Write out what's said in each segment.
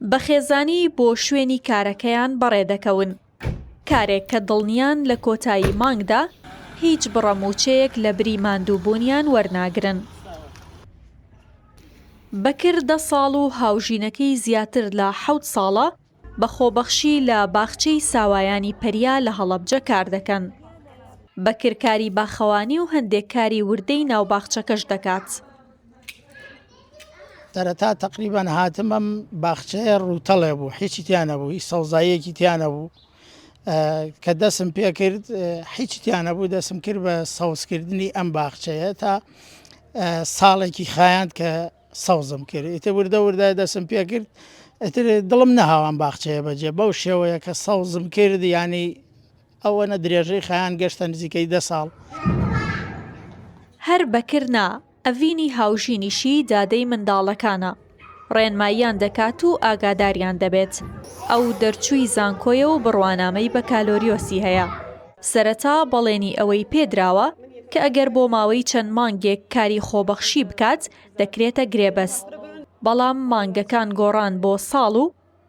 بە خێزانی بۆ شوێنی کارەکەیان بەڕێدەکەون، کارێک کە دڵنیان لە کۆتایی مانگدا هیچ بڕەموچەیەک لە بری ماندووبوونیان وەرناگرن. بەکر 10 ساڵ و هاوژینەکەی زیاتر لە 7 ساڵە بە خۆبەخشی لە باخچەی ساوایانی پەریا لە هەڵەبجە کار دەکەن. بەکر کاری باخەوانی و هەندێک کاری وردەی ناوباخچەکەش دەکات. سەرەتا تقریبان هاتمم باخچەیە ڕووتەڵێ بوو، هیچی تیانە بوو، هیچ سەوزاییەکی تیانە بوو کە دەسم پێ کرد هیچ تیانە بوو، دەسم کرد بە سەوزکردنی ئەم باخچەیە تا ساڵێکی خایاند کە سەوزم کرد. ئیتر وردە وردای دەسم پێ کرد، ئەتر دڵم نەهاوان باخچەیە بەجێ بەو شێوەیە کە سەوزم کرد، ینی ئەوەنە درێژەی خایان گەشتە نزیکەی 10 ساڵ. هەر بەکر نا ئەڤینی هاوژینیشی دادەی منداڵەکانە، ڕێنماییان دەکات و ئاگاداریان دەبێت. ئەو دەرچووی زانکۆیە و بڕوانامەی بە کالۆریۆسی هەیە. سەرەتا بەڵێنی ئەوەی پێدراوە کە ئەگەر بۆ ماوەی چەند مانگێک کاری خۆبەخشی بکات دەکرێتە گرێبەست، بەڵام مانگەکان گۆڕان بۆ ساڵ و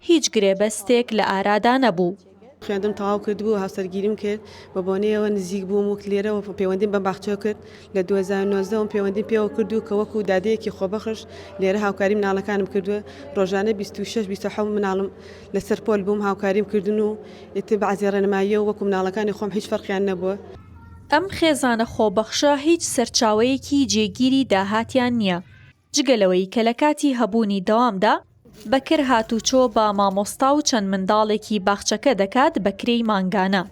هیچ گرێبەستێک لە ئارادا نەبوو. خوێندم تەواو کردبوو، هاوسەرگیریم کرد بە بۆنەیەوە نزیک بووم و لێرەوە پەیوەندیم بە باخچەوە کرد. لە 2019 پەیوەندیم پێوە کردو کە وەکو دادەیەکی خۆبەخش لێرە هاوکاری مناڵەکانم کردووە. ڕۆژانە 26-27 مناڵم لەسەر پۆل بووم هاوکاریم کردن و ئیتر بەعزیێ ڕێنماییە و وەکو مناڵەکانی خۆم هیچ فەرقیان نەبووە. ئەم خێزانە خۆبەخشە هیچ سەرچاوەیەکی جێگیری داهاتیان نییە، جگەلەوەی کە لە کاتی هەبوونی دەوامدا بەکر هاتوچۆ بە مامۆستا و چەند منداڵێکی باخچەکە دەکات بە کرێی مانگانە.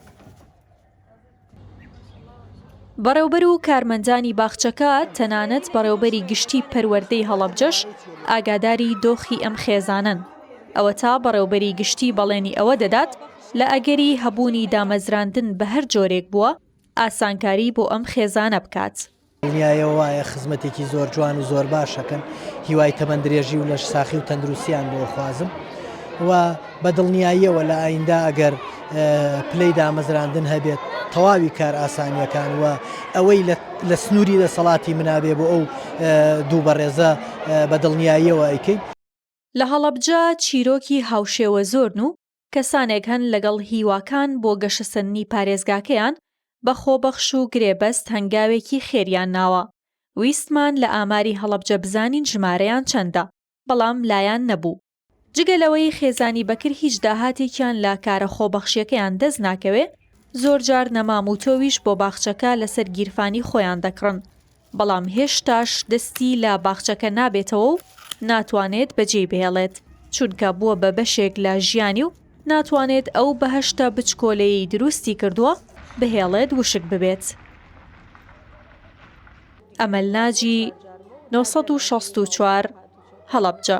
بەڕێوبەر و کارمەندانی باخچەکە تەنانەت بەڕێوبەری گشتی پەروەردەی هەڵەبجەش ئاگاداری دۆخی ئەم خێزانن. ئەوە تا بەڕێوبەری گشتی بەڵێنی ئەوە دەدات لە ئەگەری هەبوونی دامەزراندن بە هەر جۆرێک بووە ئاسانکاری بۆ ئەم خێزانە بکات. دنیایەوە وایە خزمەتێکی زۆر جوان و زۆر باشەکەن، هیوای تەمەندرێژی و لەش ساخی و تەندروستیان بۆ خوازم و بە دڵنیاییەوە لە ئایندا ئەگەر پلەی دامەزراندن هەبێت تەواوی کار ئاسانیەکان و ئەوەی لە سنووری دەسەڵاتی منابێ بۆ ئەو دوو بەڕێزە بە دڵنیاییەوە ئەیکەین. لە هەڵەبجە چیرۆکی هاوشێوە زۆرن و کەسانێک هەن لەگەڵ هیواکان بۆ گەشەسەنی پارێزگاکەیان بە خۆبەخش و گرێبەست هەنگاوێکی خێریان ناوە. ویستمان لە ئاماری هەڵەبجە بزانین ژمارەیان چەندە، بەڵام لایەن نەبوو. جگەلەوەی خێزانی بەکر هیچ داهاتێکیان لە کارە خۆبەخشیەکەیان دەست ناکەوێ، زۆر جار نەمام و تۆویش بۆ باخچەکە لەسەر گیرفانی خۆیان دەکڕن، بەڵام هێشتاش دەستی لە باخچەکە نابێتەوە و ناتوانێت بەجێ بهێڵێت، چونکە بووە بە بەشێک لە ژیانی و ناتوانێت ئەو بەهەشتە بچکۆلەی دروستی کردووە بهێڵێت وشک ببێت. ئەمەل ناجی 964 هەڵەبجە.